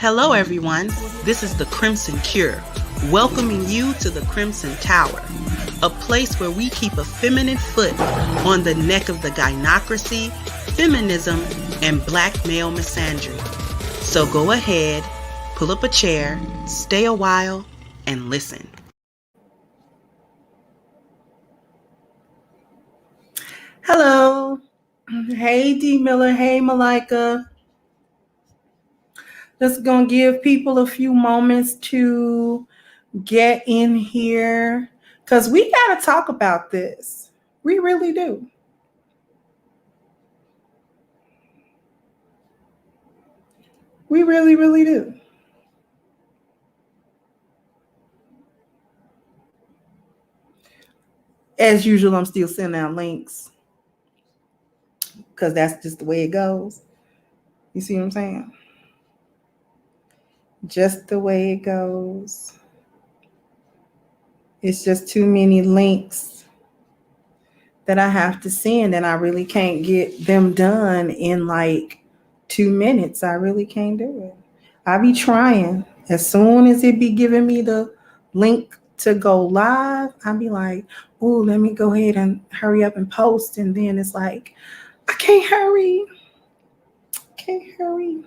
Hello, everyone. This is the Crimson Cure, welcoming you to the Crimson Tower, a place where we keep a feminine foot on the neck of the gynocracy, feminism, and black male misandry. So go ahead, pull up a chair, stay a while, and listen. Hello. Hey, D. Miller. Hey, Malika. Just gonna give people a few moments to get in here because we got to talk about this. We really do. We really, really do. As usual, I'm still sending out links because that's just the way it goes. You see what I'm saying? Just the way it goes. It's just too many links that I have to send, and I really can't get them done in like 2 minutes. I really can't do it. I be trying. As soon as it be giving me the link to go live, I be like, oh, let me go ahead and hurry up and post. And then it's like, I can't hurry. Can't hurry.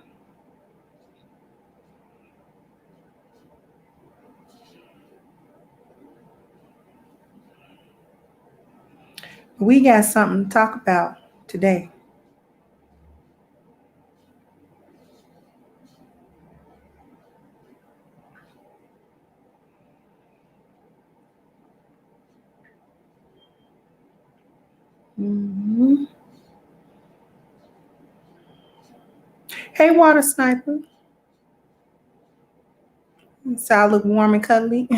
We got something to talk about today. Mm-hmm. Hey, Water Sniper. So I look warm and cuddly.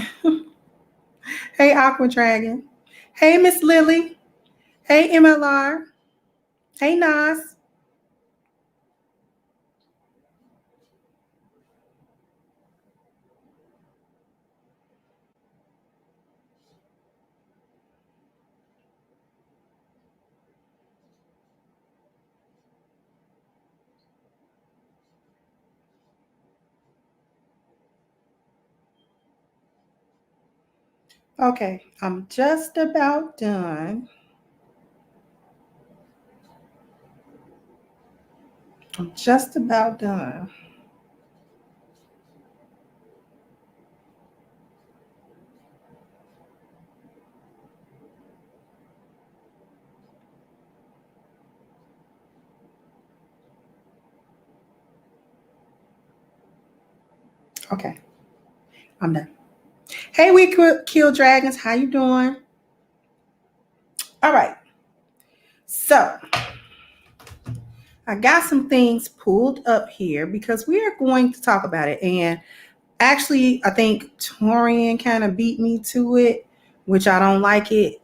Hey, Aqua Dragon. Hey, Miss Lily. Hey, MLR. Hey, Nas. Okay, I'm just about done. I'm just about done. Okay, I'm done. Hey, we kill dragons. How you doing? All right. So I got some things pulled up here because we are going to talk about it. And actually, I think Torian kind of beat me to it, which I don't like it.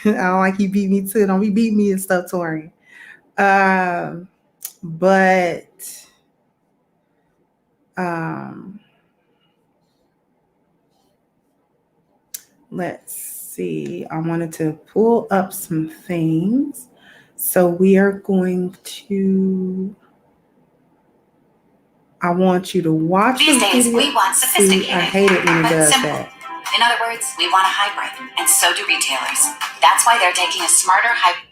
I don't like he beat me to it. Don't be beat me and stuff, Torian. But let's see. I wanted to pull up some things. So we are going to. I want you to watch These the days, video. we want sophisticated. I hate it when it does simple. that. In other words, we want a hybrid, and so do retailers. That's why they're taking a smarter hybrid.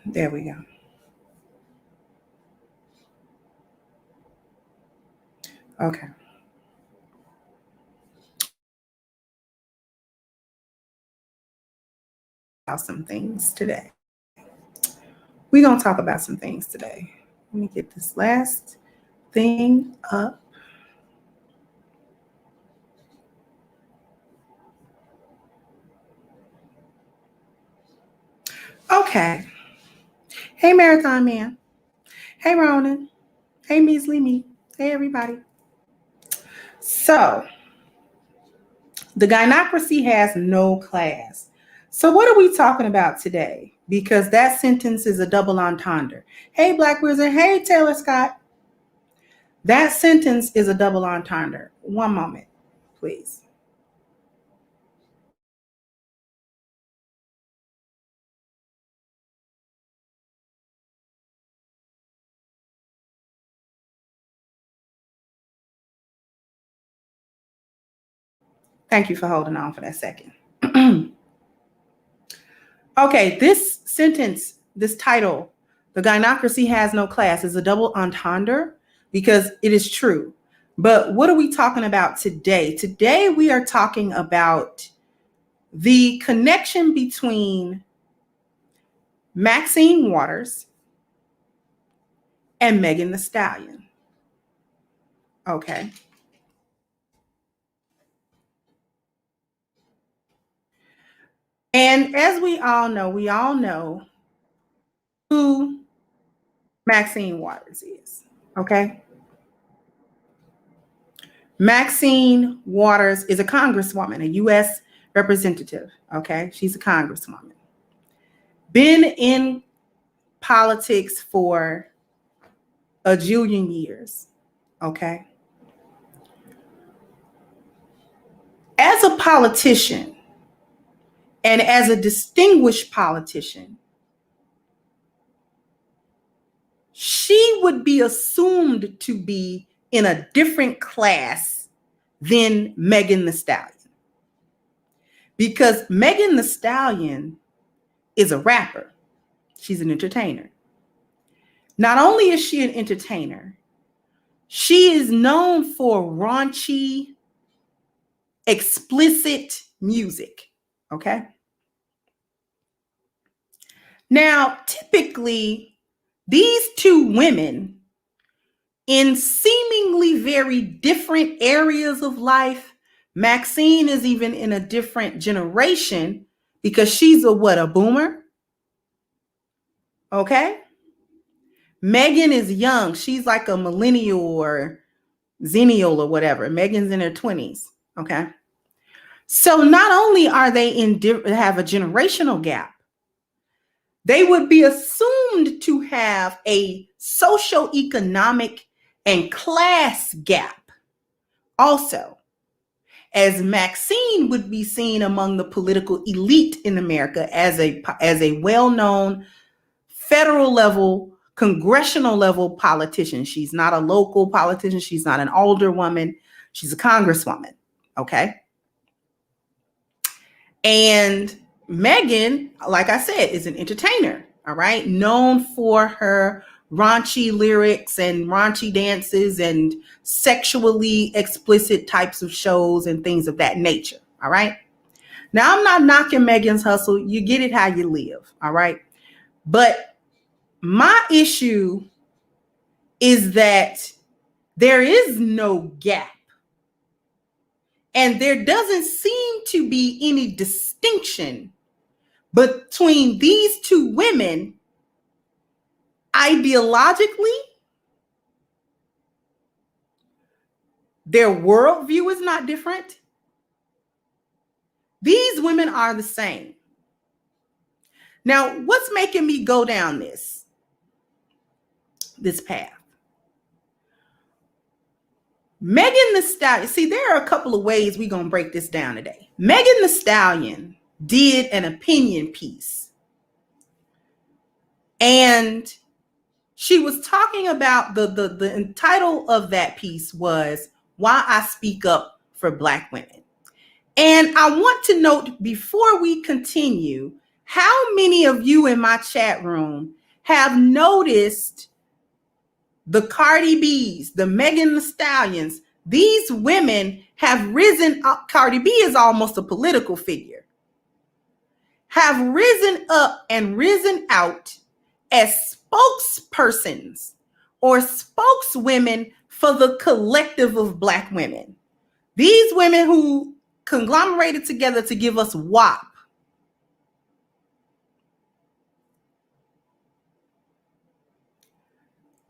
There we go. Okay. About some things today. We're going to talk about some things today. Let me get this last thing up. Okay. Hey, Marathon Man. Hey, Ronan. Hey, Measly Me. Hey, everybody. So, the gynocracy has no class. So, what are we talking about today? Because that sentence is a double entendre. Hey, Black Wizard. Hey, Taylor Scott. That sentence is a double entendre. One moment, please. Thank you for holding on for that second. Okay, this sentence, this title, "The Gynocracy Has No Class," is a double entendre because it is true. But what are we talking about today? Today we are talking about the connection between Maxine Waters and Megan Thee Stallion. Okay. And as we all know who Maxine Waters is. Okay. Maxine Waters is a congresswoman, a U.S. representative. Okay. She's a congresswoman. Been in politics for a jillion years. Okay. As a politician and as a distinguished politician, she would be assumed to be in a different class than Megan Thee Stallion. Because Megan Thee Stallion is a rapper. She's an entertainer. Not only is she an entertainer, she is known for raunchy, explicit music. Okay? Now, typically, these two women in seemingly very different areas of life. Maxine is even in a different generation because she's a boomer? Okay. Megan is young. She's like a millennial or zennial or whatever. Megan's in her 20s. Okay. So not only are they have a generational gap, they would be assumed to have a socioeconomic and class gap also, as Maxine would be seen among the political elite in America as a well-known federal level, congressional level politician. She's not a local politician. She's not an alderwoman. She's a congresswoman. Okay. And Megan, like I said, is an entertainer. All right. Known for her raunchy lyrics and raunchy dances and sexually explicit types of shows and things of that nature. All right. Now, I'm not knocking Megan's hustle. You get it how you live. All right. But my issue is that there is no gap. And there doesn't seem to be any distinction between these two women ideologically. Their worldview is not different. These women are the same. Now, what's making me go down this path? Megan Thee Stallion. See, there are a couple of ways we're going to break this down today. Megan Thee Stallion did an opinion piece. And she was talking about the title of that piece was "Why I Speak Up for Black Women." And I want to note before we continue, how many of you in my chat room have noticed the Cardi B's, the Megan Thee Stallions? These women have risen up. Cardi B is almost a political figure. Have risen up and risen out as spokespersons or spokeswomen for the collective of Black women. These women who conglomerated together to give us WAP.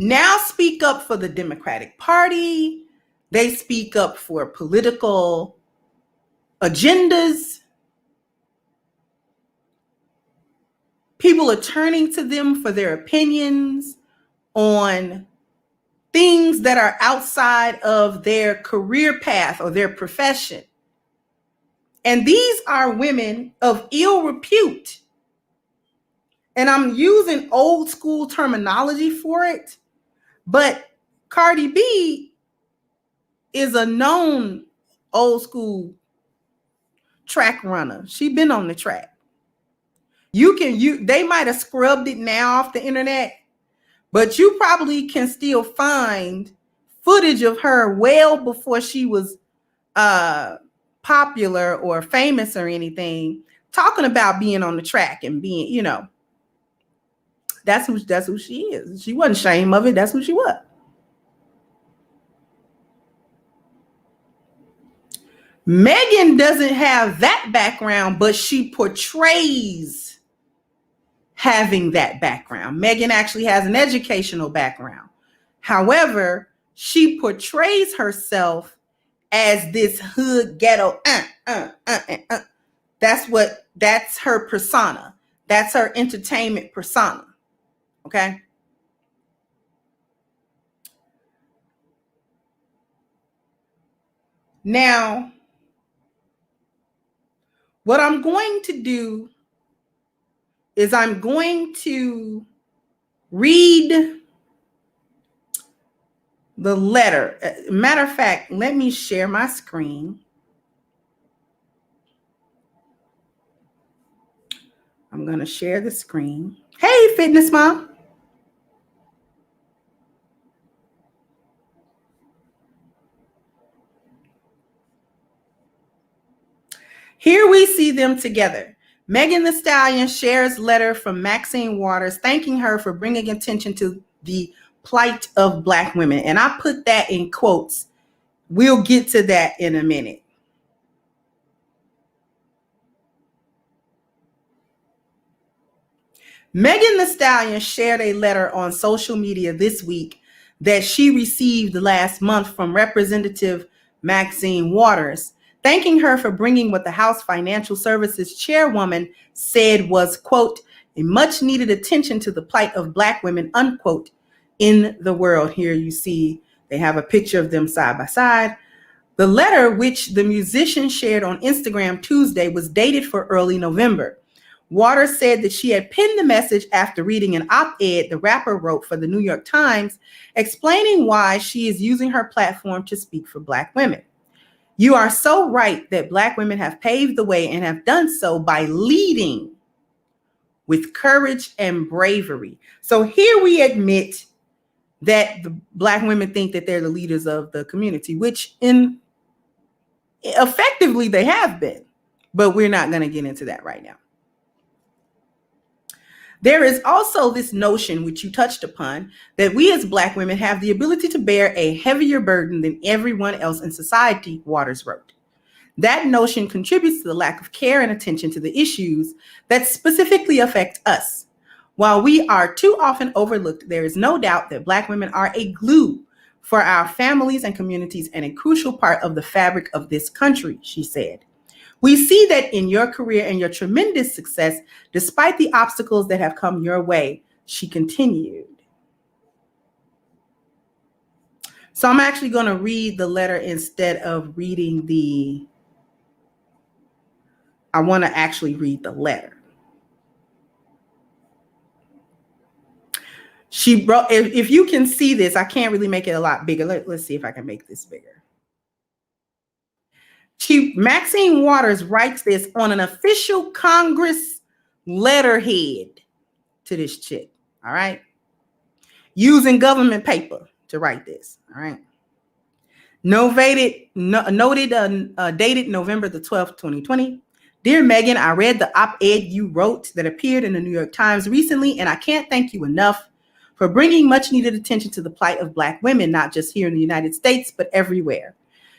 Now speak up for the Democratic Party. They speak up for political agendas. People are turning to them for their opinions on things that are outside of their career path or their profession. And these are women of ill repute. And I'm using old school terminology for it, but Cardi B is a known old school track runner. She been on the track. They might have scrubbed it now off the internet, but you probably can still find footage of her well before she was popular or famous or anything, talking about being on the track and being, you know, that's who she is. She wasn't ashamed of it. That's who she was. Megan doesn't have that background, but she portrays having that background. Megan actually has an educational background. However, she portrays herself as this hood ghetto. That's her persona. That's her entertainment persona. Okay. Now, what I'm going to do is I'm going to read the letter. Matter of fact, let me share my screen. I'm going to share the screen. Hey, Fitness Mom. Here we see them together. Megan Thee Stallion shares letter from Maxine Waters thanking her for bringing attention to the plight of Black women. And I put that in quotes. We'll get to that in a minute. Megan Thee Stallion shared a letter on social media this week that she received last month from Representative Maxine Waters, thanking her for bringing what the House Financial Services Chairwoman said was, quote, a much needed attention to the plight of Black women, unquote, in the world. Here you see they have a picture of them side by side. The letter, which the musician shared on Instagram Tuesday, was dated for early November. Waters said that she had penned the message after reading an op-ed the rapper wrote for the New York Times, explaining why she is using her platform to speak for Black women. You are so right that Black women have paved the way and have done so by leading with courage and bravery. So here we admit that the Black women think that they're the leaders of the community, which effectively they have been, but we're not going to get into that right now. There is also this notion, which you touched upon, that we as Black women have the ability to bear a heavier burden than everyone else in society, Waters wrote. That notion contributes to the lack of care and attention to the issues that specifically affect us. While we are too often overlooked, there is no doubt that Black women are a glue for our families and communities and a crucial part of the fabric of this country, she said. We see that in your career and your tremendous success, despite the obstacles that have come your way, she continued. So I'm actually going to read the letter instead of reading I want to actually read the letter. She wrote, if you can see this, I can't really make it a lot bigger. Let's see if I can make this bigger. Maxine Waters writes this on an official Congress letterhead to this chick, all right? Using government paper to write this, all right? Dated November the 12th, 2020. Dear Megan, I read the op-ed you wrote that appeared in the New York Times recently, and I can't thank you enough for bringing much needed attention to the plight of Black women, not just here in the United States, but everywhere.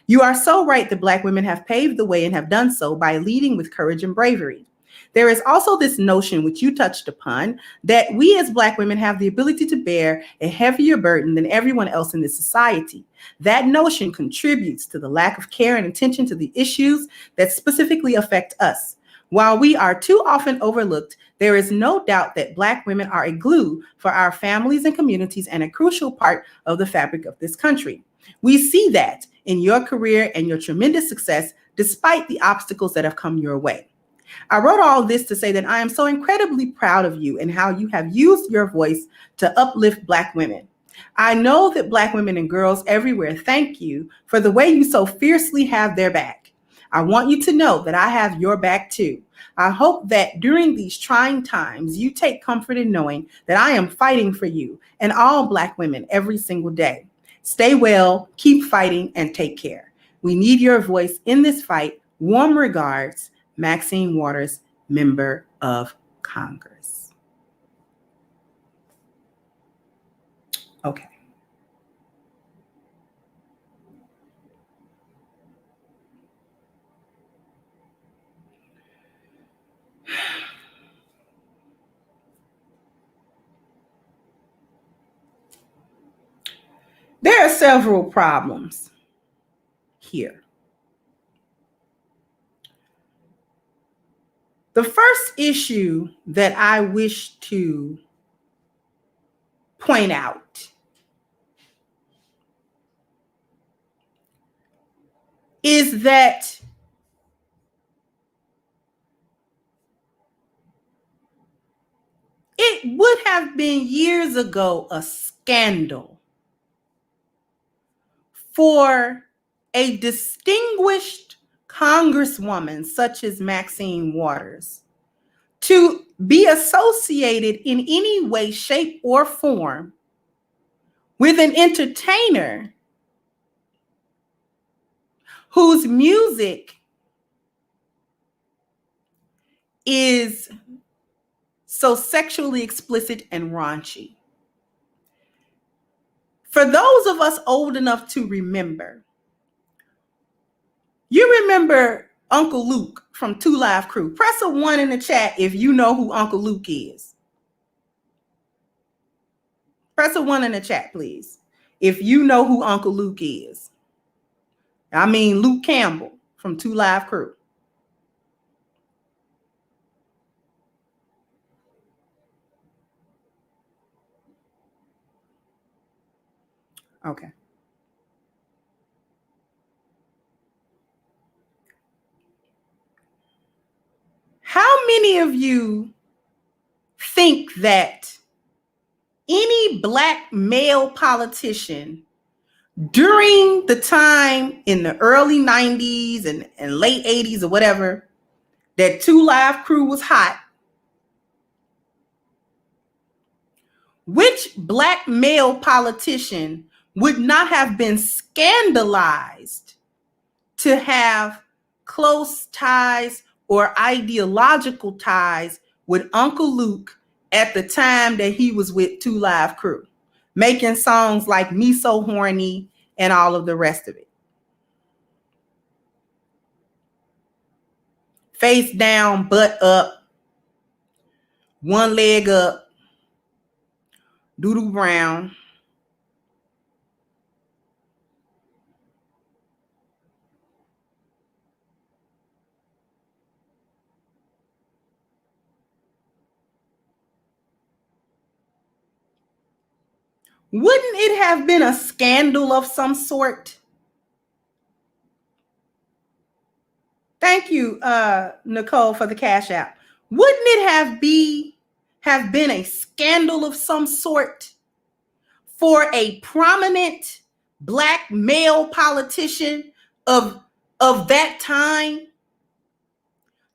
You are so right that Black women have paved the way and have done so by leading with courage and bravery. There is also this notion, which you touched upon, that we as Black women have the ability to bear a heavier burden than everyone else in this society. That notion contributes to the lack of care and attention to the issues that specifically affect us. While we are too often overlooked, there is no doubt that Black women are a glue for our families and communities and a crucial part of the fabric of this country. We see that in your career and your tremendous success, despite the obstacles that have come your way. I wrote all this to say that I am so incredibly proud of you and how you have used your voice to uplift Black women. I know that Black women and girls everywhere thank you for the way you so fiercely have their back. I want you to know that I have your back too. I hope that during these trying times, you take comfort in knowing that I am fighting for you and all Black women every single day. Stay well, keep fighting, and take care. We need your voice in this fight. Warm regards, Maxine Waters, Member of Congress. Okay. There are several problems here. The first issue that I wish to point out is that it would have been years ago a scandal for a distinguished congresswoman such as Maxine Waters to be associated in any way, shape, or form with an entertainer whose music is so sexually explicit and raunchy. For those of us old enough to remember, you remember Uncle Luke from 2 Live Crew. Press a 1 in the chat if you know who Uncle Luke is. Press a 1 in the chat, please, if you know who Uncle Luke is. I mean Luke Campbell from 2 Live Crew. Okay. How many of you think that any Black male politician during the time in the early 90s and late 80s or whatever, that 2 Live Crew was hot, which Black male politician would not have been scandalized to have close ties or ideological ties with Uncle Luke at the time that he was with 2 Live Crew, making songs like Me So Horny and all of the rest of it? Face down, butt up, one leg up, doodoo brown. Wouldn't it have been a scandal of some sort? Thank you, Nicole, for the Cash App. Wouldn't it have been a scandal of some sort for a prominent Black male politician of that time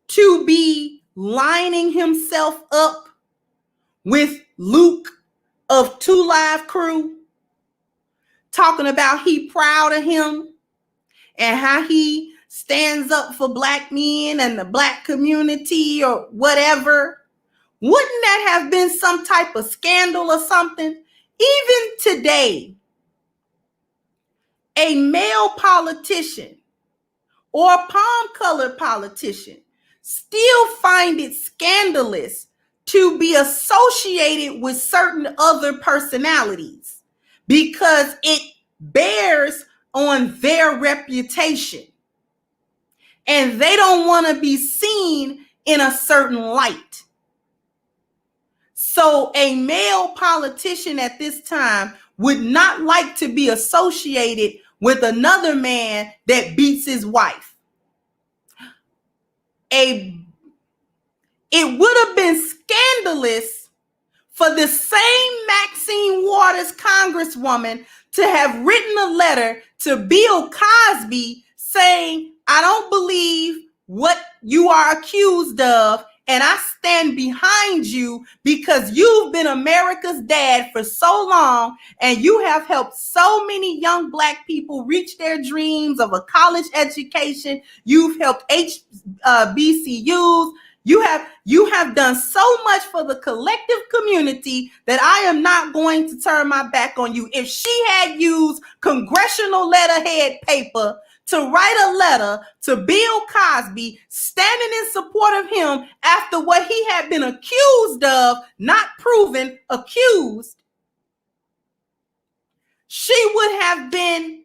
to be lining himself up with Luke of 2 Live Crew, talking about he proud of him and how he stands up for Black men and the Black community or whatever? Wouldn't that have been some type of scandal or something? Even today, a male politician or a palm-colored politician still find it scandalous to be associated with certain other personalities because it bears on their reputation. And they don't want to be seen in a certain light. So a male politician at this time would not like to be associated with another man that beats his wife. It would have been scandalous for the same Maxine Waters congresswoman to have written a letter to Bill Cosby saying, I don't believe what you are accused of, and I stand behind you because you've been America's dad for so long, and you have helped so many young Black people reach their dreams of a college education. You've helped HBCUs. You have done so much for the collective community that I am not going to turn my back on you. If she had used congressional letterhead paper to write a letter to Bill Cosby, standing in support of him after what he had been accused of, not proven, accused, she would have been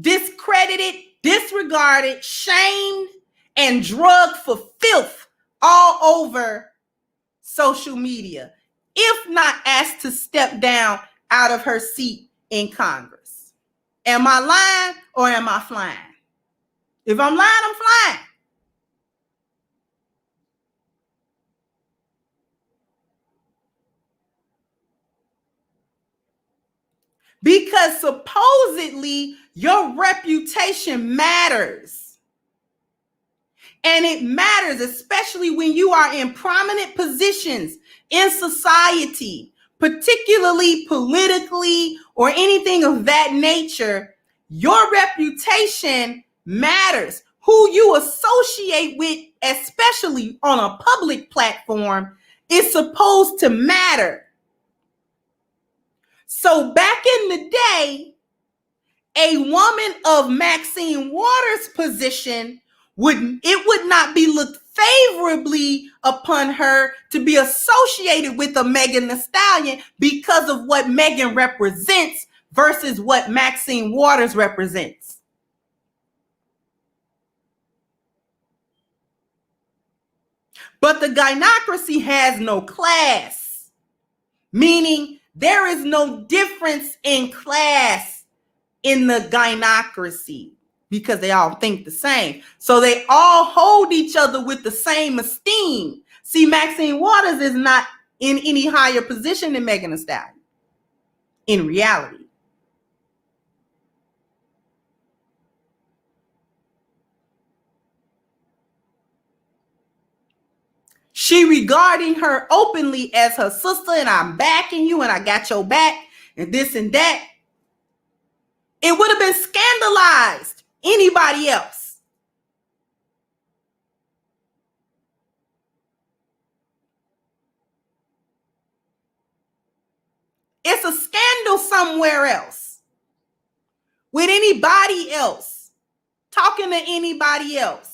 discredited, disregarded, shamed, and drugged for filth all over social media, if not asked to step down out of her seat in Congress. Am I lying or am I flying? If I'm lying, I'm flying. Because supposedly your reputation matters. And it matters, especially when you are in prominent positions in society, particularly politically or anything of that nature. Your reputation matters. Who you associate with, especially on a public platform, is supposed to matter. So back in the day, a woman of Maxine Waters' position would not be looked favorably upon her to be associated with a Megan Thee Stallion because of what Megan represents versus what Maxine Waters represents. But the gynocracy has no class, meaning there is no difference in class in the gynocracy because they all think the same. So they all hold each other with the same esteem. See, Maxine Waters is not in any higher position than Megan Thee Stallion in reality. She regarding her openly as her sister, and I'm backing you, and I got your back, and this and that. It would have been scandalized anybody else. It's a scandal somewhere else with anybody else, talking to anybody else.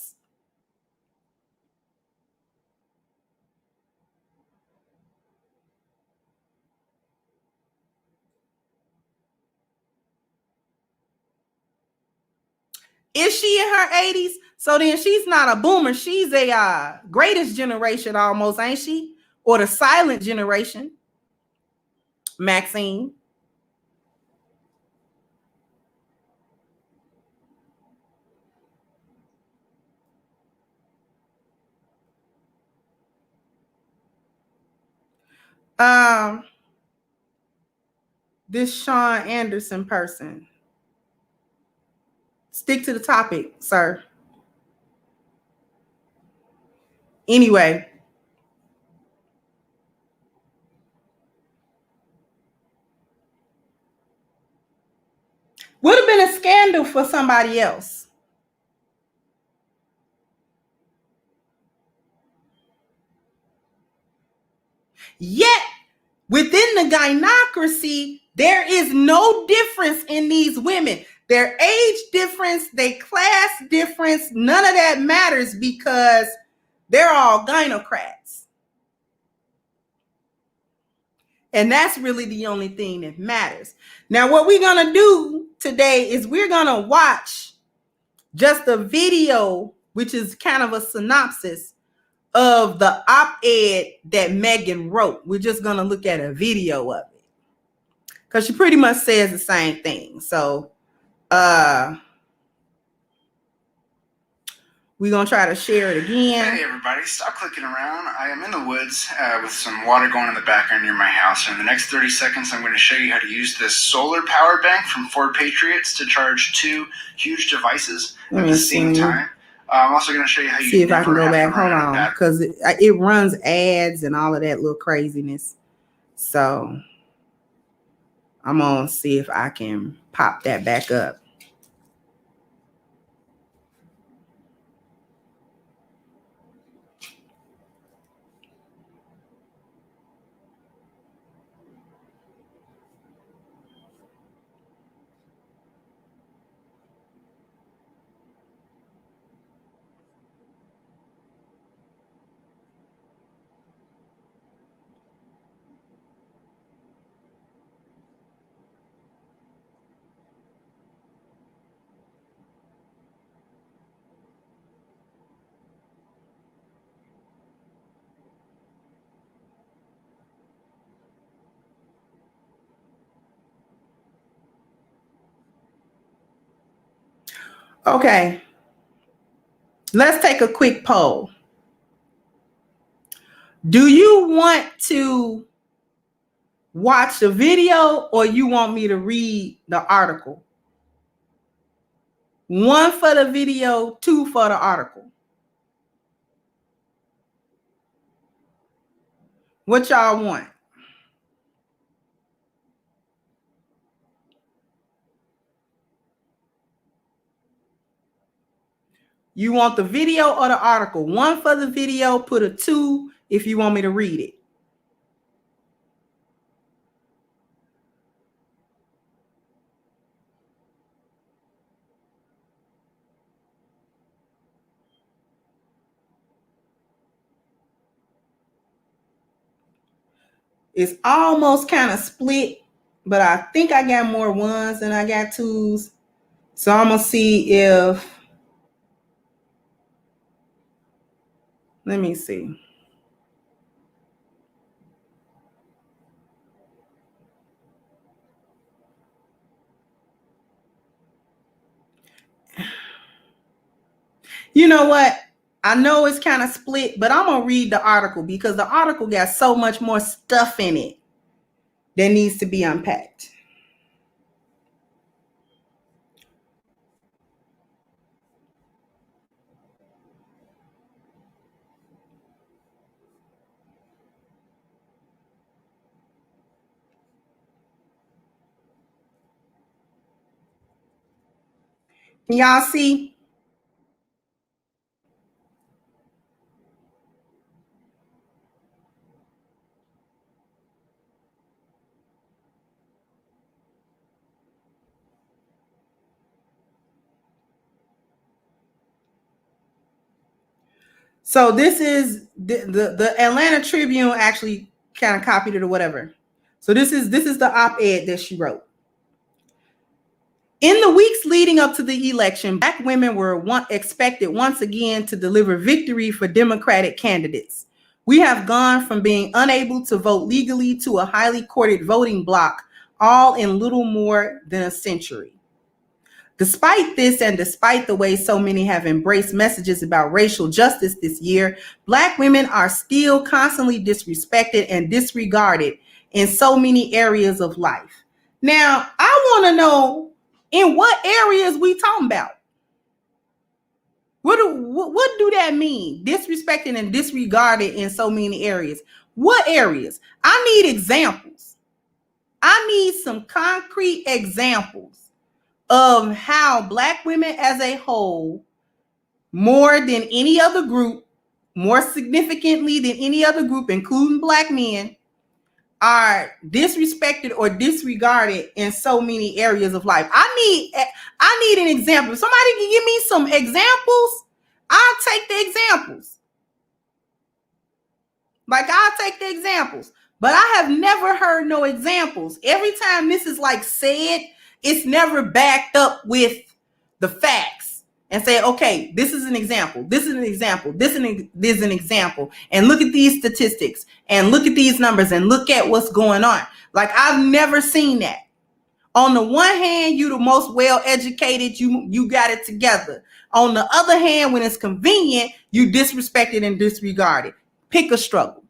Is she in her 80s? So then she's not a boomer. She's a greatest generation almost, ain't she? Or the silent generation, Maxine. This Sean Anderson person. Stick to the topic, sir. Anyway. Would have been a scandal for somebody else. Yet, within the gynocracy, there is no difference in these women. Their age difference, their class difference, none of that matters because they're all gynocrats. And that's really the only thing that matters. Now, what we're going to do today is we're going to watch just a video, which is kind of a synopsis of the op-ed that Megan wrote. We're just going to look at a video of it because she pretty much says the same thing. So We're going to try to share it again. Hey everybody, stop clicking around. I am in the woods with some water going in the background near my house. And in the next 30 seconds, I'm going to show you how to use this solar power bank from Ford Patriots to charge 2 huge devices at the same time. I'm also going to show you how you see if I can go back. Hold on, because it runs ads and all of that little craziness. So I'm going to see if I can pop that back up. Okay, let's take a quick poll. Do you want to watch the video or you want me to read the article? 1 for the video, 2 for the article. What y'all want? You want the video or the article? 1 for the video, put a 2 if you want me to read it. It's almost kind of split, but I think I got more 1s than I got 2s. So I'm going to see if, let me see. You know what? I know it's kind of split, but I'm going to read the article because the article got so much more stuff in it that needs to be unpacked. Y'all see? So this is the Atlanta Tribune actually kind of copied it or whatever. So this is the op-ed that she wrote. In the weeks leading up to the election, Black women were expected once again to deliver victory for Democratic candidates. We have gone from being unable to vote legally to a highly courted voting bloc, all in little more than a century. Despite this, and despite the way so many have embraced messages about racial justice this year, Black women are still constantly disrespected and disregarded in so many areas of life. Now, I want to know, in what areas we talking about? What do that mean? Disrespected and disregarded in so many areas. What areas? I need examples. I need some concrete examples of how Black women as a whole, more than any other group, more significantly than any other group, including Black men, are disrespected or disregarded in so many areas of life. I need an example. If somebody can give me some examples, I'll take the examples. I'll take the examples. But I have never heard no examples. Every time this is said, it's never backed up with the facts and say, okay, this is an example. This is an example. This is an example. And look at these statistics and look at these numbers and look at what's going on. I've never seen that. On the one hand, you the most well-educated, you got it together. On the other hand, when it's convenient, you disrespected and disregarded. Pick a struggle.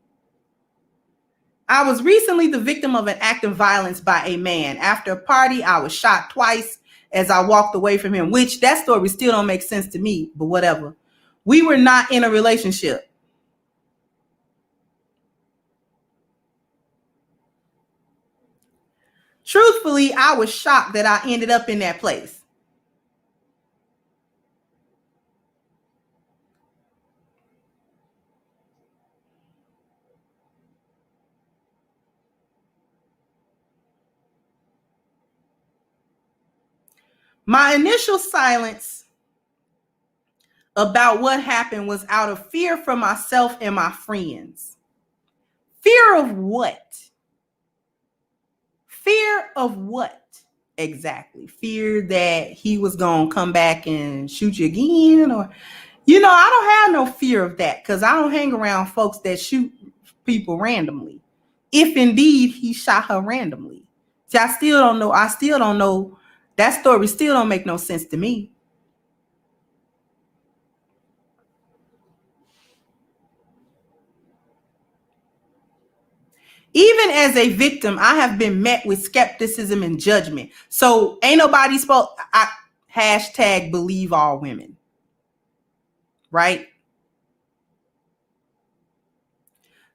I was recently the victim of an act of violence by a man. After a party, I was shot twice as I walked away from him, which that story still don't make sense to me, but whatever. We were not in a relationship. Truthfully, I was shocked that I ended up in that place. My initial silence about what happened was out of fear for myself and my friends. Fear of what? Fear of what exactly? Fear that he was going to come back and shoot you again? Or, I don't have no fear of that because I don't hang around folks that shoot people randomly. If indeed he shot her randomly. See, I still don't know. That story still don't make no sense to me. Even as a victim, I have been met with skepticism and judgment. So ain't nobody hashtag believe all women. Right?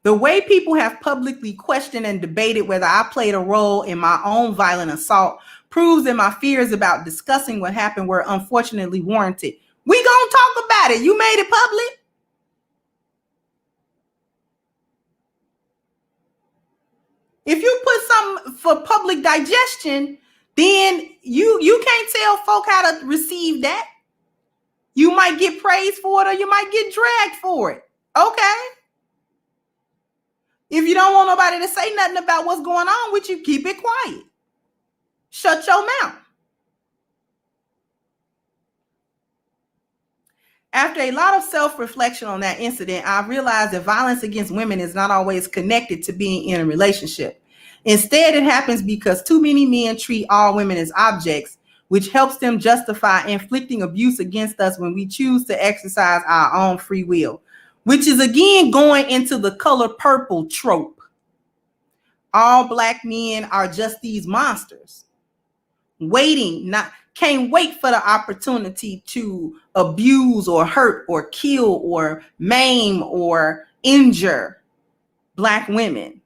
The way people have publicly questioned and debated whether I played a role in my own violent assault proves that my fears about discussing what happened were unfortunately warranted. We gonna talk about it. You made it public. If you put something for public digestion, then you can't tell folk how to receive that. You might get praised for it or you might get dragged for it. Okay. If you don't want nobody to say nothing about what's going on with you, keep it quiet. Shut your mouth. After a lot of self-reflection on that incident, I realized that violence against women is not always connected to being in a relationship. Instead, it happens because too many men treat all women as objects, which helps them justify inflicting abuse against us when we choose to exercise our own free will, which is again going into the color purple trope. All black men are just these monsters, can't wait for the opportunity to abuse or hurt or kill or maim or injure black women.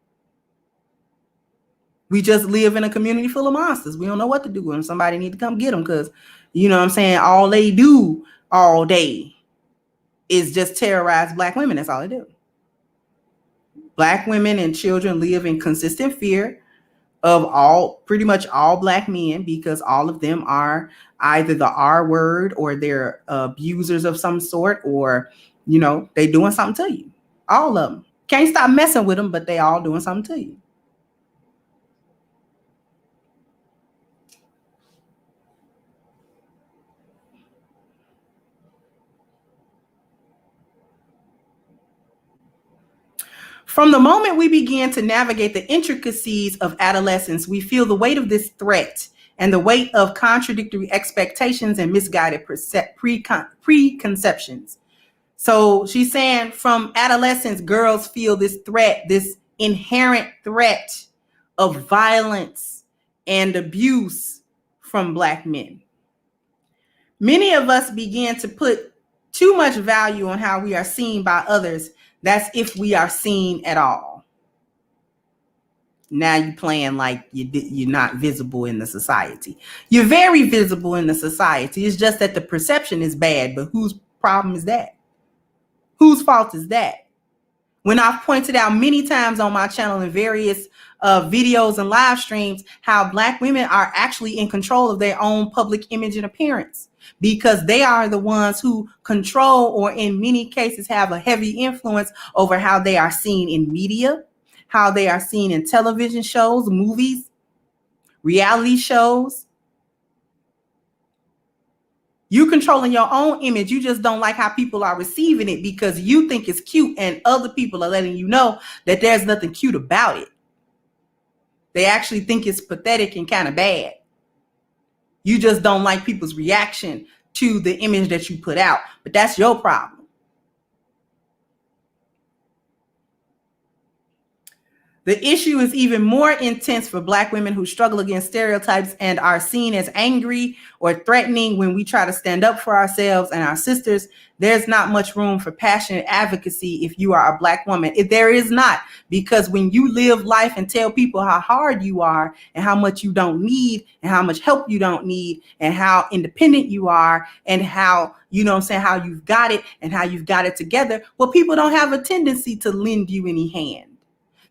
We just live in a community full of monsters. We don't know what to do with them. Somebody need to come get them because, all they do all day is just terrorize black women. That's all they do. Black women and children live in consistent fear of pretty much all black men because all of them are either the R word or they're abusers of some sort or, they doing something to you. All of them. Can't stop messing with them, but they all doing something to you. From the moment we begin to navigate the intricacies of adolescence, we feel the weight of this threat and the weight of contradictory expectations and misguided preconceptions. So she's saying from adolescence, girls feel this threat, this inherent threat of violence and abuse from black men. Many of us begin to put too much value on how we are seen by others. That's if we are seen at all. Now you're playing like you're not visible in the society. You're very visible in the society. It's just that the perception is bad, but whose problem is that? Whose fault is that? When I've pointed out many times on my channel in various videos and live streams how black women are actually in control of their own public image and appearance because they are the ones who control or in many cases have a heavy influence over how they are seen in media, how they are seen in television shows, movies, reality shows. You controlling your own image. You just don't like how people are receiving it because you think it's cute and other people are letting you know that there's nothing cute about it. They actually think it's pathetic and kind of bad. You just don't like people's reaction to the image that you put out, but that's your problem. The issue is even more intense for Black women who struggle against stereotypes and are seen as angry or threatening when we try to stand up for ourselves and our sisters. There's not much room for passionate advocacy if you are a Black woman. There is not, because when you live life and tell people how hard you are and how much you don't need and how much help you don't need and how independent you are and how, you know what I'm saying, how you've got it and how you've got it together, well, people don't have a tendency to lend you any hand.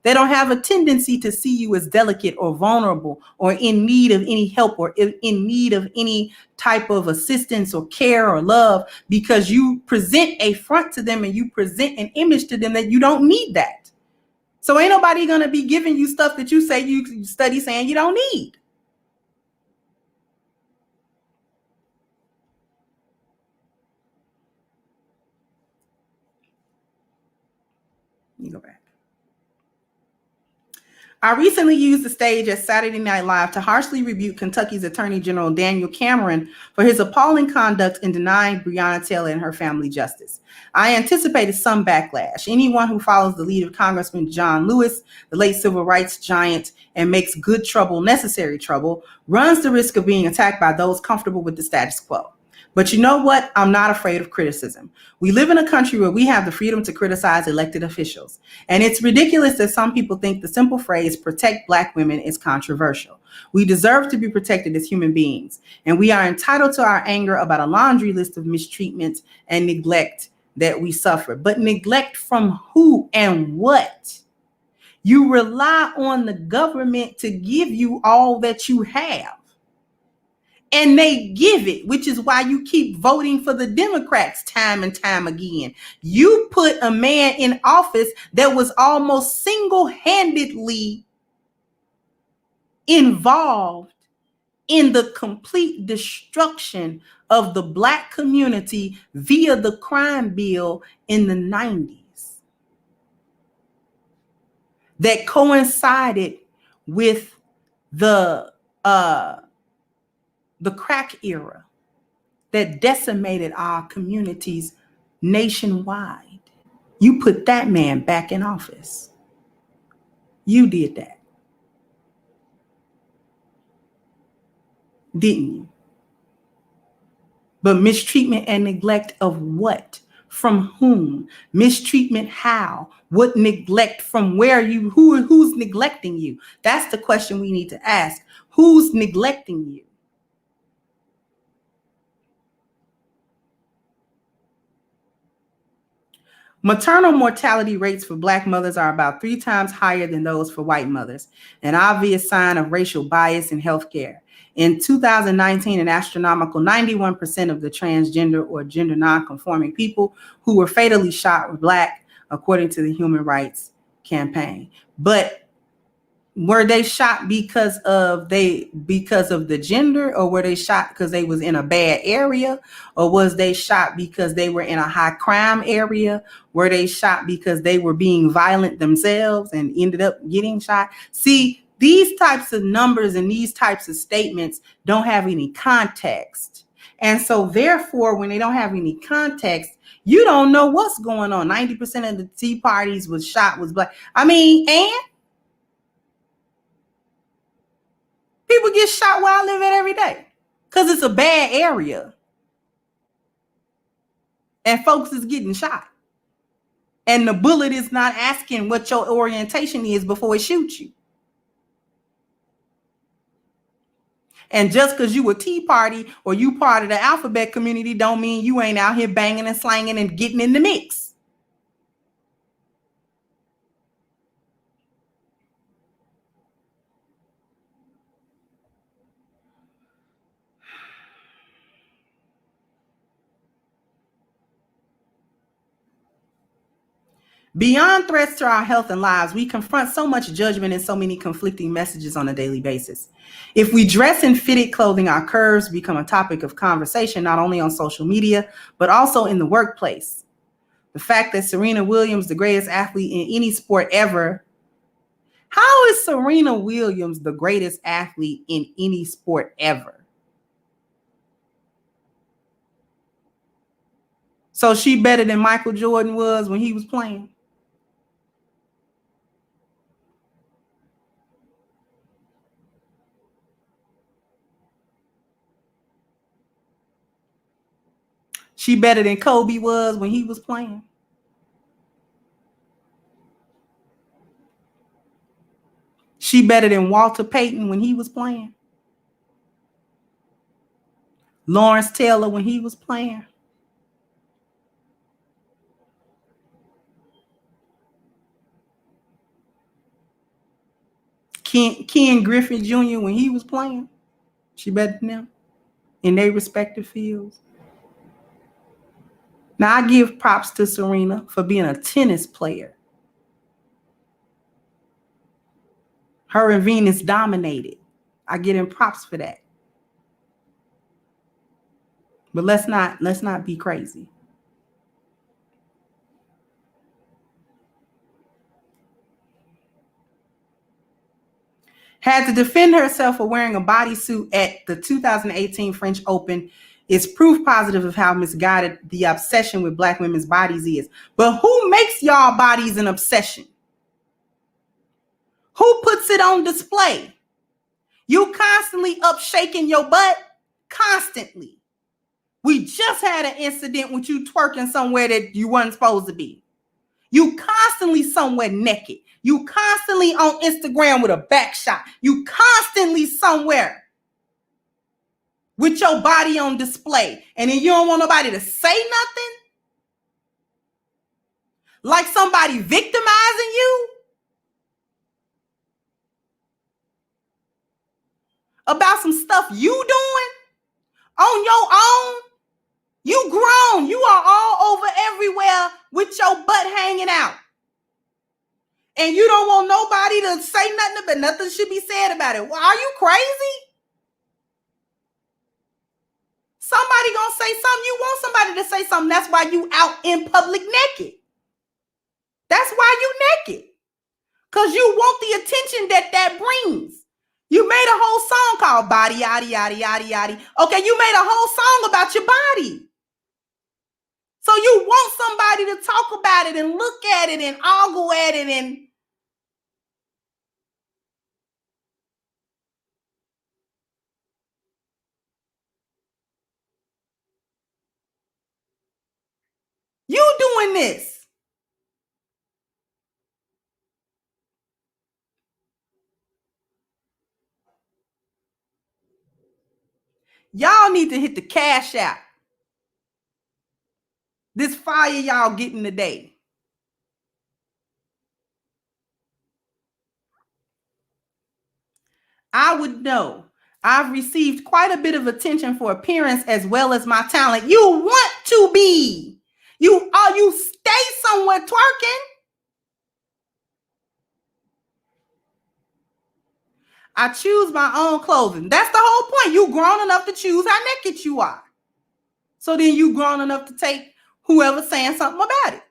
They don't have a tendency to see you as delicate or vulnerable or in need of any help or in need of any type of assistance or care or love, because you present a front to them and you present an image to them that you don't need that. So ain't nobody going to be giving you stuff that you say you study saying you don't need. You go back. I recently used the stage at Saturday Night Live to harshly rebuke Kentucky's Attorney General Daniel Cameron for his appalling conduct in denying Breonna Taylor and her family justice. I anticipated some backlash. Anyone who follows the lead of Congressman John Lewis, the late civil rights giant, and makes good trouble necessary trouble, runs the risk of being attacked by those comfortable with the status quo. But you know what? I'm not afraid of criticism. We live in a country where we have the freedom to criticize elected officials. And it's ridiculous that some people think the simple phrase protect Black women is controversial. We deserve to be protected as human beings. And we are entitled to our anger about a laundry list of mistreatment and neglect that we suffer. But neglect from who and what? You rely on the government to give you all that you have. And they give it, which is why you keep voting for the Democrats time and time again. You put a man in office that was almost single-handedly involved in the complete destruction of the Black community via the crime bill in the 90s that coincided with the crack era that decimated our communities nationwide. You put that man back in office. You did that, didn't you? But mistreatment and neglect of what? From whom? Mistreatment how? What neglect from where? Who's neglecting you? That's the question we need to ask. Who's neglecting you? Maternal mortality rates for Black mothers are about 3 times higher than those for white mothers, an obvious sign of racial bias in healthcare. In 2019, an astronomical 91% of the transgender or gender nonconforming people who were fatally shot were Black, according to the Human Rights Campaign. But were they shot because of the gender, or were they shot because they was in a bad area, or was they shot because they were in a high crime area? Were they shot because they were being violent themselves and ended up getting shot? See, these types of numbers and these types of statements don't have any context. And so therefore, when they don't have any context, you don't know what's going on. 90% of the Tea Parties was shot was Black. I mean, and people get shot where I live at every day because it's a bad area. And folks is getting shot. And the bullet is not asking what your orientation is before it shoots you. And just because you a Tea Party or you part of the alphabet community don't mean you ain't out here banging and slanging and getting in the mix. Beyond threats to our health and lives, we confront so much judgment and so many conflicting messages on a daily basis. If we dress in fitted clothing, our curves become a topic of conversation, not only on social media, but also in the workplace. The fact that Serena Williams, the greatest athlete in any sport ever, how is Serena Williams the greatest athlete in any sport ever? So she better than Michael Jordan was when he was playing? She better than Kobe was when he was playing? She better than Walter Payton when he was playing? Lawrence Taylor when he was playing? Ken Griffey Jr. when he was playing? She better than them in their respective fields? Now, I give props to Serena for being a tennis player. Her and Venus dominated. I give him props for that. But let's not be crazy. Had to defend herself for wearing a bodysuit at the 2018 French Open is proof positive of how misguided the obsession with Black women's bodies is. But who makes y'all bodies an obsession? Who puts it on display? You constantly up shaking your butt? Constantly. We just had an incident with you twerking somewhere that you weren't supposed to be. You constantly somewhere naked. You constantly on Instagram with a back shot. You constantly somewhere with your body on display. And then you don't want nobody to say nothing? Like somebody victimizing you? About some stuff you doing on your own? You grown. You are all over everywhere with your butt hanging out. And you don't want nobody to say nothing, but nothing should be said about it. Well, are you crazy? Somebody gonna say something. You want somebody to say something. That's why you out in public naked. That's why you naked. Because you want the attention that brings. You made a whole song called Body, Yaddy, Yaddy, Yaddy, Yaddy. Okay, you made a whole song about your body. So you want somebody to talk about it and look at it and argue at it and you doing this. Y'all need to hit the cash out. This fire y'all getting today. I would know. I've received quite a bit of attention for appearance as well as my talent. You want to be. You stay somewhere twerking. I choose my own clothing. That's the whole point. You grown enough to choose how naked you are. So then you grown enough to take whoever's saying something about it.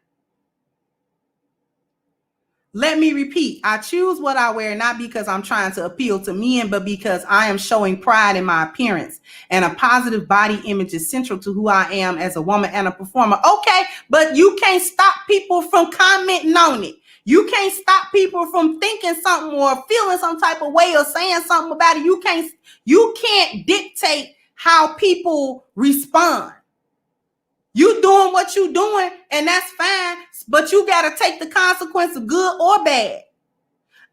Let me repeat, I choose what I wear not because I'm trying to appeal to men, but because I am showing pride in my appearance. And a positive body image is central to who I am as a woman and a performer. Okay, but you can't stop people from commenting on it. You can't stop people from thinking something or feeling some type of way or saying something about it. You can't dictate how people respond. You doing what you doing, and that's fine, but you got to take the consequence of good or bad.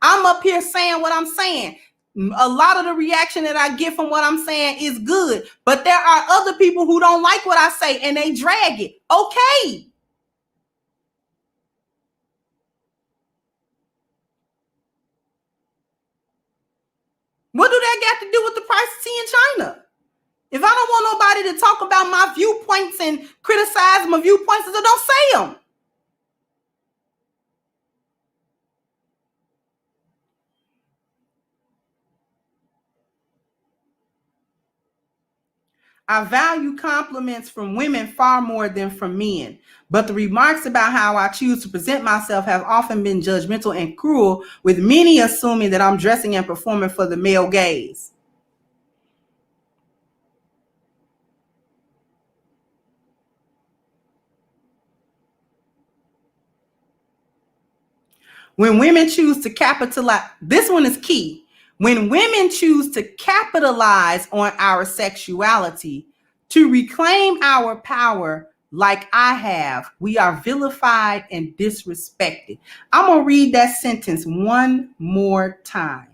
I'm up here saying what I'm saying. A lot of the reaction that I get from what I'm saying is good, but there are other people who don't like what I say, and they drag it. Okay. What do that got to do with the price of tea in China? If I don't want nobody to talk about my viewpoints and criticize my viewpoints, so don't say them. I value compliments from women far more than from men, but the remarks about how I choose to present myself have often been judgmental and cruel, with many assuming that I'm dressing and performing for the male gaze. When women choose to capitalize, this one is key. When women choose to capitalize on our sexuality to reclaim our power like I have, we are vilified and disrespected. I'm going to read that sentence one more time.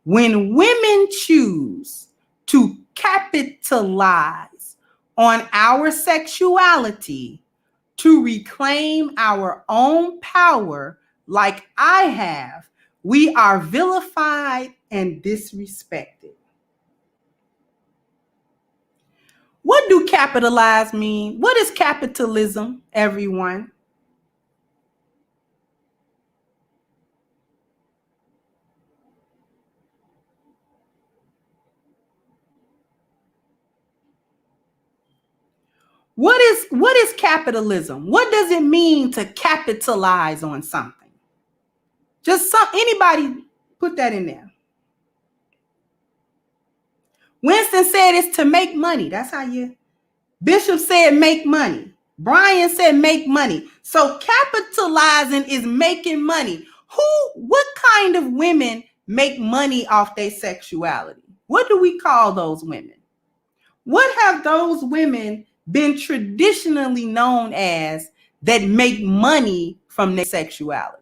When women choose to capitalize on our sexuality to reclaim our own power like I have, we are vilified and disrespected. What do capitalize mean? What is capitalism, everyone? What is capitalism? What does it mean to capitalize on something? Anybody put that in there. Winston said it's to make money. That's how you. Bishop said make money. Brian said make money. So capitalizing is making money. What kind of women make money off their sexuality? What do we call those women? What have those women been traditionally known as that make money from their sexuality?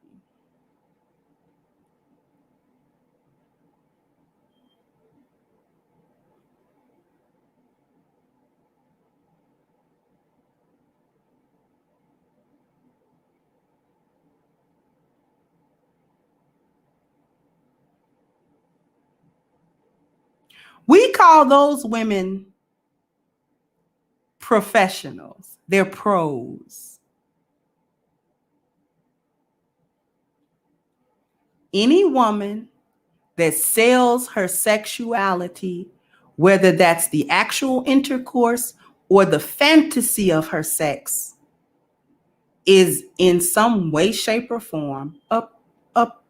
We call those women professionals. They're pros. Any woman that sells her sexuality, whether that's the actual intercourse or the fantasy of her sex, is in some way, shape, or form a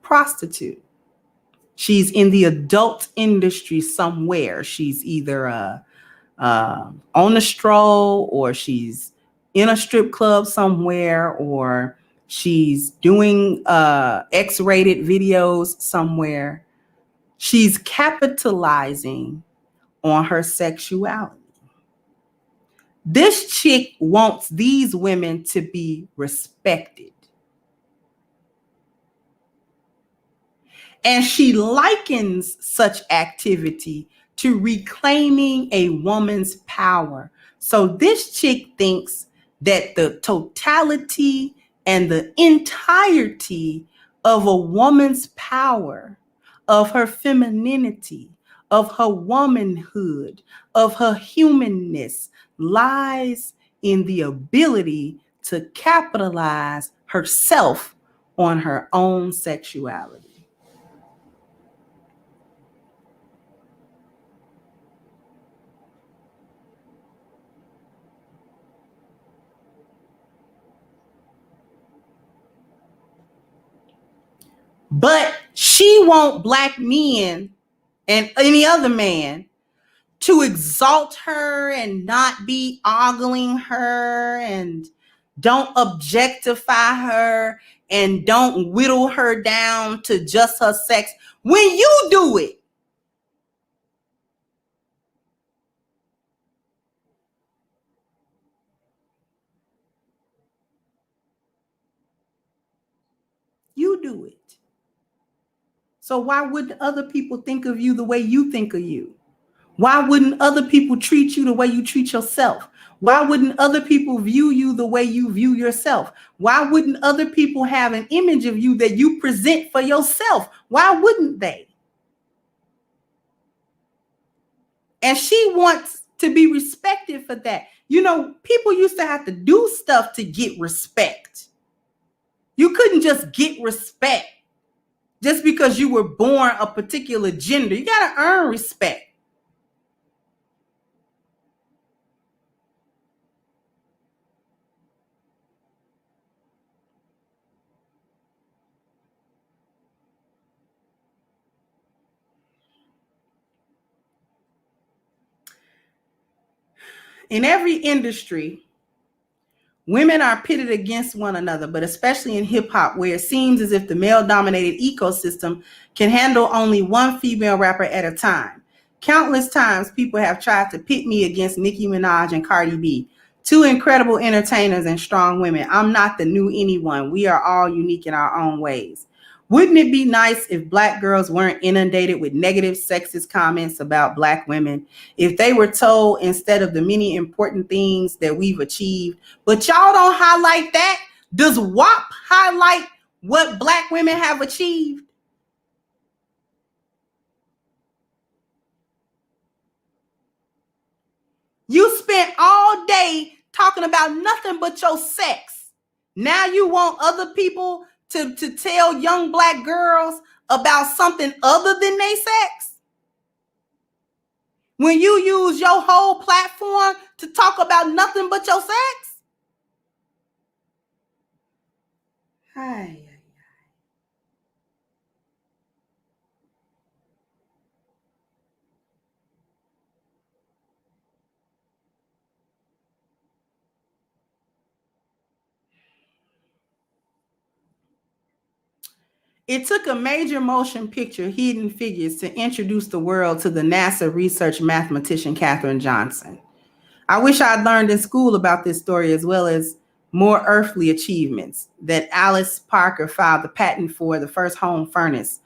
prostitute. She's in the adult industry somewhere. She's either on a stroll, or she's in a strip club somewhere, or she's doing X-rated videos somewhere. She's capitalizing on her sexuality. This chick wants these women to be respected. And she likens such activity to reclaiming a woman's power. So this chick thinks that the totality and the entirety of a woman's power, of her femininity, of her womanhood, of her humanness, lies in the ability to capitalize herself on her own sexuality. But she wants black men and any other man to exalt her and not be ogling her, and don't objectify her, and don't whittle her down to just her sex. When you do it, you do it. So why wouldn't other people think of you the way you think of you? Why wouldn't other people treat you the way you treat yourself? Why wouldn't other people view you the way you view yourself? Why wouldn't other people have an image of you that you present for yourself? Why wouldn't they? And she wants to be respected for that. You know, people used to have to do stuff to get respect. You couldn't just get respect just because you were born a particular gender. You got to earn respect. In every industry, Women are pitted against one another, but especially in hip hop, where it seems as if the male dominated ecosystem can handle only one female rapper at a time. Countless times people have tried to pit me against Nicki Minaj and Cardi B, two incredible entertainers and strong women. I'm not the new anyone. We are all unique in our own ways. Wouldn't it be nice if Black girls weren't inundated with negative sexist comments about Black women? If they were told instead of the many important things that we've achieved, but y'all don't highlight that? Does WAP highlight what Black women have achieved? You spent all day talking about nothing but your sex. Now you want other people to tell young Black girls about something other than their sex? When you use your whole platform to talk about nothing but your sex? Hi. It took a major motion picture, Hidden Figures, to introduce the world to the NASA research mathematician Katherine Johnson. I wish I'd learned in school about this story, as well as more earthly achievements, that Alice Parker filed the patent for the first home furnace,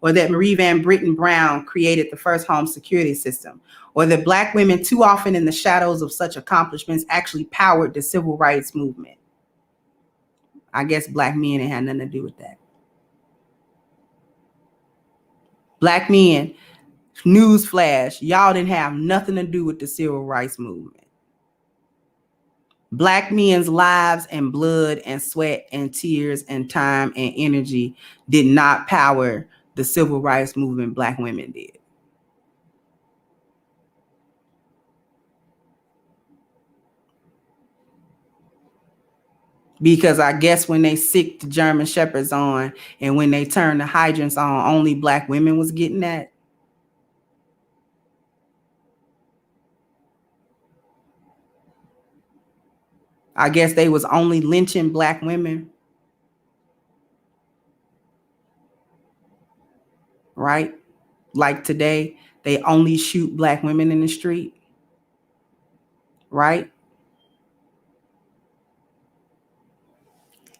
or that Marie Van Britten Brown created the first home security system, or that Black women, too often in the shadows of such accomplishments, actually powered the civil rights movement. I guess Black men ain't had nothing to do with that. Black men, newsflash, y'all didn't have nothing to do with the civil rights movement. Black men's lives and blood and sweat and tears and time and energy did not power the civil rights movement. Black women did. Because I guess when they sicked the German Shepherds on and when they turned the hydrants on, only Black women was getting that. I guess they was only lynching Black women. Right? Like today, they only shoot Black women in the street. Right?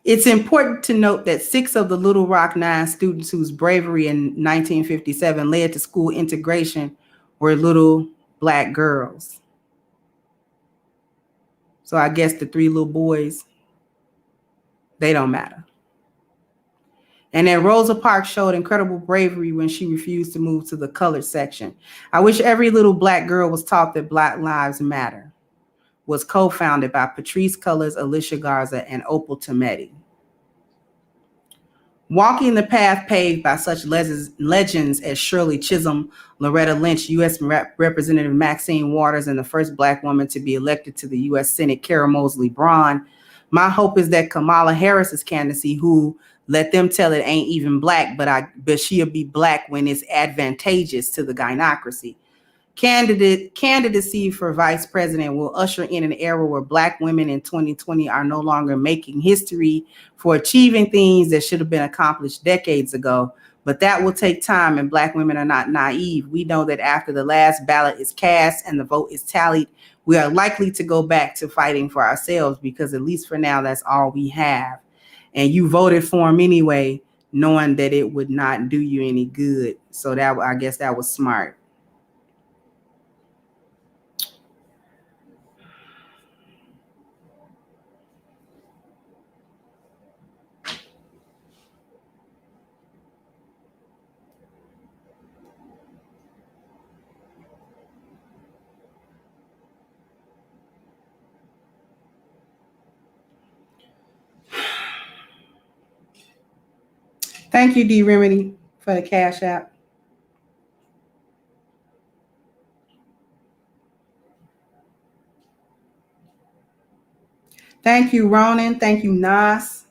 It's important to note that 6 of the Little Rock 9 students whose bravery in 1957 led to school integration were little Black girls. So I guess the 3 little boys, they don't matter. And then Rosa Parks showed incredible bravery when she refused to move to the colored section. I wish every little Black girl was taught that Black Lives Matter. Was co-founded by Patrisse Cullors, Alicia Garza, and Opal Tometi. Walking the path paved by such legends as Shirley Chisholm, Loretta Lynch, U.S. Representative Maxine Waters, and the first Black woman to be elected to the U.S. Senate, Kara Mosley Braun, my hope is that Kamala Harris's candidacy, who let them tell it ain't even Black, but she'll be Black when it's advantageous to the gynocracy. Candidacy for vice president will usher in an era where Black women in 2020 are no longer making history for achieving things that should have been accomplished decades ago. But that will take time, and Black women are not naive. We know that after the last ballot is cast and the vote is tallied, we are likely to go back to fighting for ourselves, because at least for now, that's all we have. And you voted for him anyway, knowing that it would not do you any good. So that, I guess that was smart. Thank you, D Remedy, for the Cash App. Thank you, Ronan. Thank you, Nas,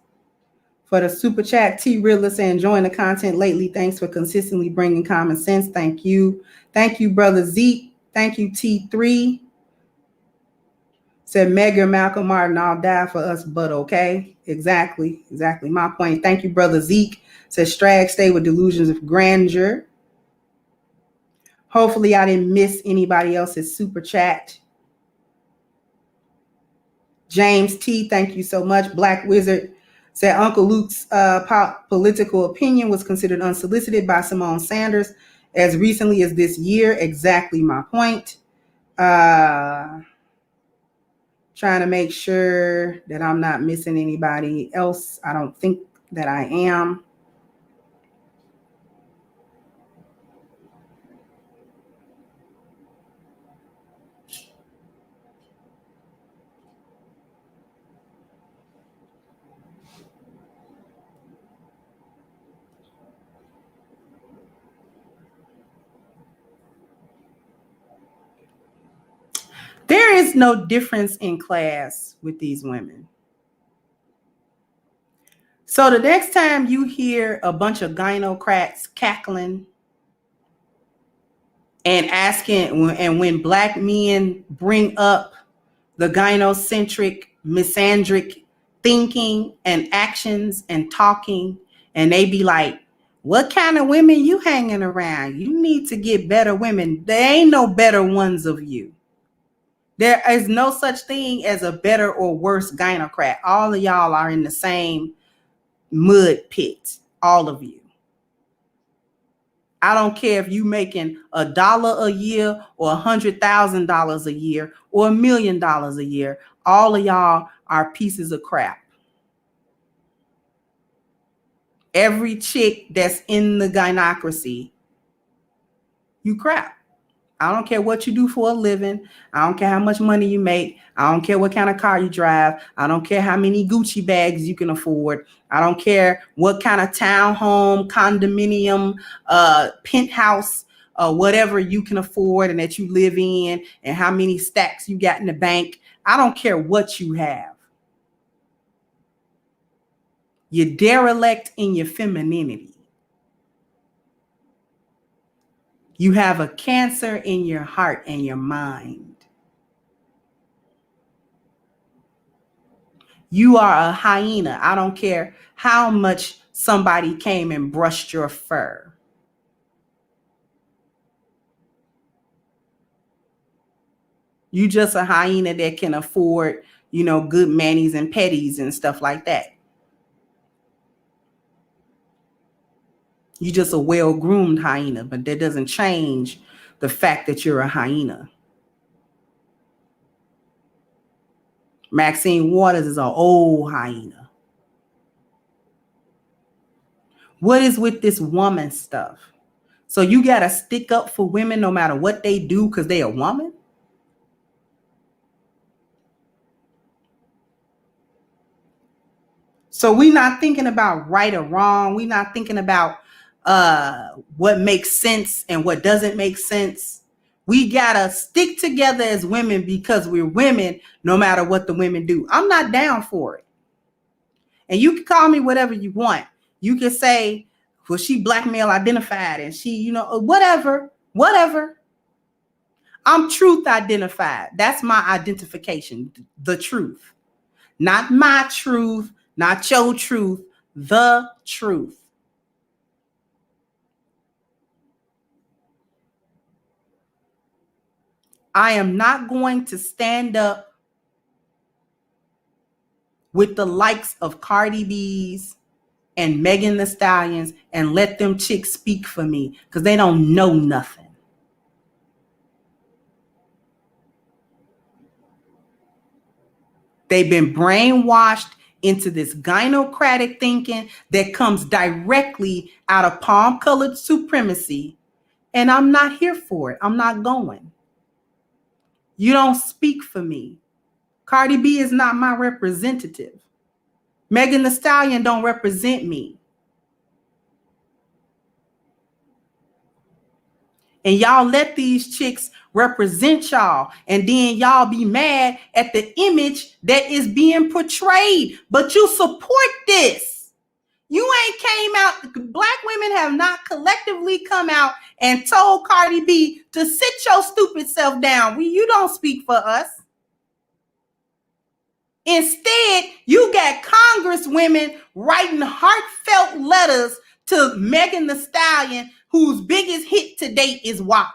for the super chat. T Riddler saying, enjoying the content lately. Thanks for consistently bringing common sense. Thank you. Thank you, brother Zeke. Thank you, T3. Said Megan Malcolm Martin, I'll die for us, but okay. Exactly my point. Thank you, brother Zeke. Said Strag stay with delusions of grandeur. Hopefully I didn't miss anybody else's super chat. James T, thank you so much. Black Wizard said Uncle Luke's political opinion was considered unsolicited by Simone Sanders as recently as this year. Exactly my point. Trying to make sure that I'm not missing anybody else. I don't think that I am. There is no difference in class with these women. So the next time you hear a bunch of gynocrats cackling and asking, and when black men bring up the gynocentric, misandric thinking and actions and talking, and they be like, what kind of women you hanging around? You need to get better women. There ain't no better ones of you. There is no such thing as a better or worse gynocrat. All of y'all are in the same mud pit, all of you. I don't care if you making $1 a year or $100,000 a year or $1 million a year. All of y'all are pieces of crap. Every chick that's in the gynocracy, you crap. I don't care what you do for a living. I don't care how much money you make. I don't care what kind of car you drive. I don't care how many Gucci bags you can afford. I don't care what kind of townhome, condominium, penthouse, whatever you can afford and that you live in, and how many stacks you got in the bank. I don't care what you have. You're derelict in your femininity. You have a cancer in your heart and your mind. You are a hyena. I don't care how much somebody came and brushed your fur. You just a hyena that can afford, good manis and petties and stuff like that. You just a well-groomed hyena, but that doesn't change the fact that you're a hyena. Maxine Waters is an old hyena. What is with this woman stuff? So you got to stick up for women no matter what they do because they're a woman? So we're not thinking about right or wrong. We're not thinking about what makes sense and what doesn't make sense. We got to stick together as women because we're women no matter what the women do. I'm not down for it. And you can call me whatever you want. You can say, well, she black male identified and she, whatever. I'm truth identified. That's my identification, the truth. Not my truth, not your truth, the truth. I am not going to stand up with the likes of Cardi B's and Megan Thee Stallions and let them chicks speak for me because they don't know nothing. They've been brainwashed into this gynocratic thinking that comes directly out of palm-colored supremacy, and I'm not here for it. I'm not going. You don't speak for me. Cardi B is not my representative. Megan Thee Stallion don't represent me. And y'all let these chicks represent y'all, and then y'all be mad at the image that is being portrayed. But you support this. You ain't came out. Black women have not collectively come out and told Cardi B to sit your stupid self down. You don't speak for us. Instead, you got congresswomen writing heartfelt letters to Megan Thee Stallion, whose biggest hit to date is WAP.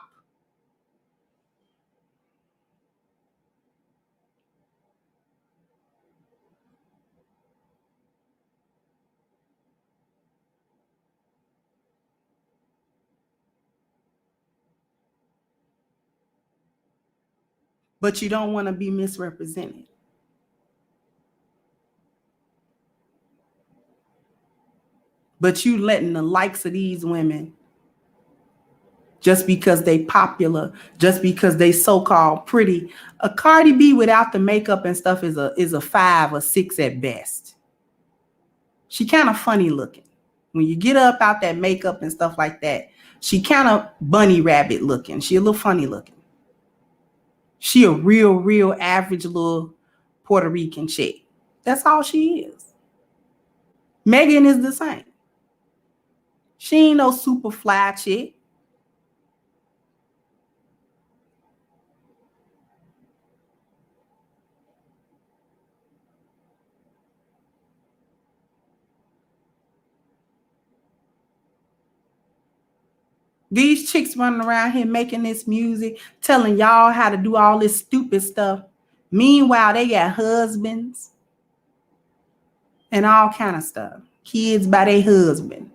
But you don't want to be misrepresented. But you letting the likes of these women, just because they popular, just because they so-called pretty. A Cardi B without the makeup and stuff is a 5 or 6 at best. She kind of funny looking. When you get up out that makeup and stuff like that, she kind of bunny rabbit looking. She a little funny looking. She a real average little Puerto Rican chick. That's all she is. Megan is the same. She ain't no super fly chick. These chicks running around here making this music, telling y'all how to do all this stupid stuff. Meanwhile, they got husbands and all kind of stuff. Kids by their husband.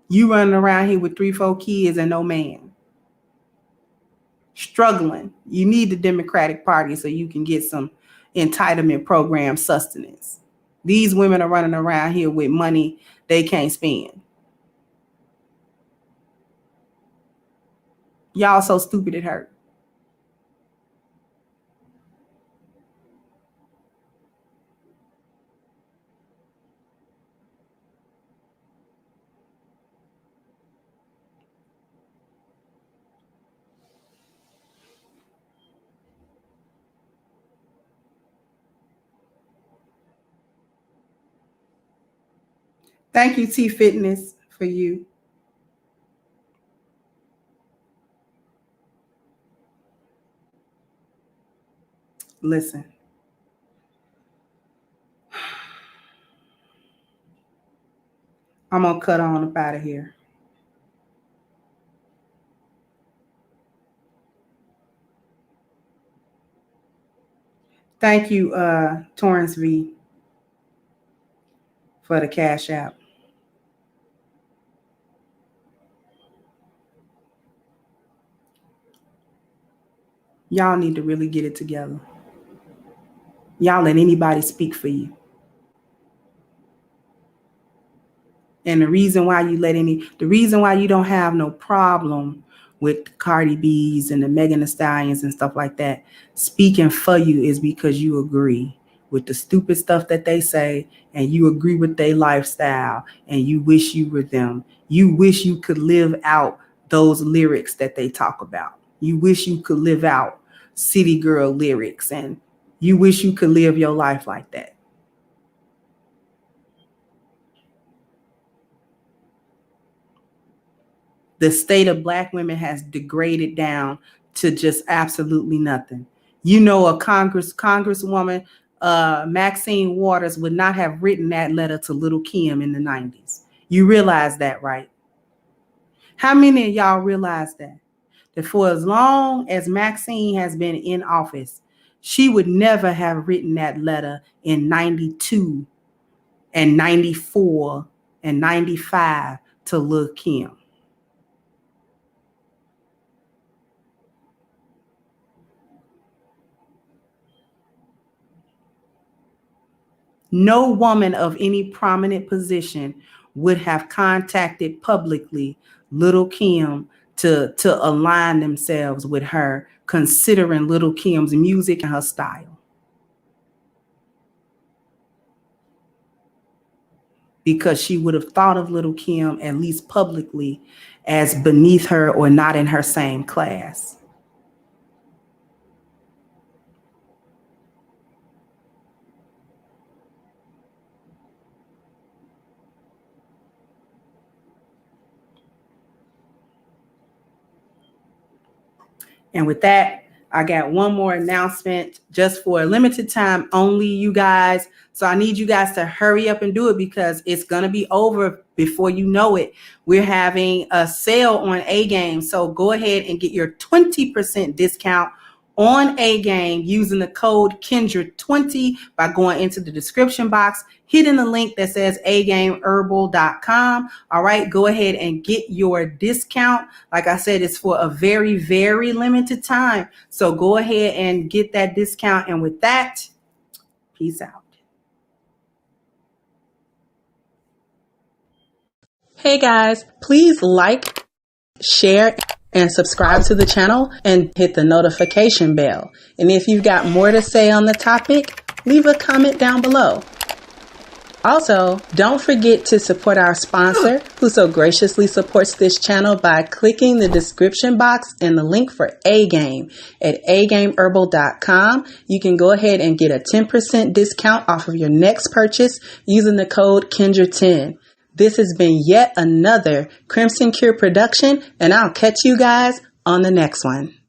You running around here with 3, 4 kids and no man. Struggling. You need the Democratic Party so you can get some entitlement program sustenance. These women are running around here with money they can't spend. Y'all so stupid it hurt. Thank you, T Fitness, for you. Listen. I'm going to cut on up out of here. Thank you, Torrance V, for the Cash App. Y'all need to really get it together. Y'all let anybody speak for you. And the reason why you don't have no problem with Cardi B's and the Megan Thee Stallions and stuff like that speaking for you is because you agree with the stupid stuff that they say, and you agree with their lifestyle, and you wish you were them. You wish you could live out those lyrics that they talk about. You wish you could live out city girl lyrics, and you wish you could live your life like that. The state of Black women has degraded down to just absolutely nothing. You know, a Congresswoman Maxine Waters would not have written that letter to Little Kim in the 90s. You realize that, right? How many of y'all realize that? That for as long as Maxine has been in office, she would never have written that letter in 92 and 94 and 95 to Lil Kim. No woman of any prominent position would have contacted publicly Little Kim to align themselves with her, considering Little Kim's music and her style. Because she would have thought of Little Kim, at least publicly, as beneath her or not in her same class. And with that, I got one more announcement just for a limited time only, you guys. So I need you guys to hurry up and do it because it's going to be over before you know it. We're having a sale on A Game. So go ahead and get your 20% discount on A Game using the code Kendra20 by going into the description box, hitting the link that says agameherbal.com. All right, go ahead and get your discount. Like I said, it's for a very, very limited time. So go ahead and get that discount. And with that, peace out. Hey guys, please like, share, and subscribe to the channel and hit the notification bell. And if you've got more to say on the topic, leave a comment down below. Also, don't forget to support our sponsor who so graciously supports this channel by clicking the description box and the link for A Game at agameherbal.com. You can go ahead and get a 10% discount off of your next purchase using the code Kendra10. This has been yet another Crimson Cure production, and I'll catch you guys on the next one.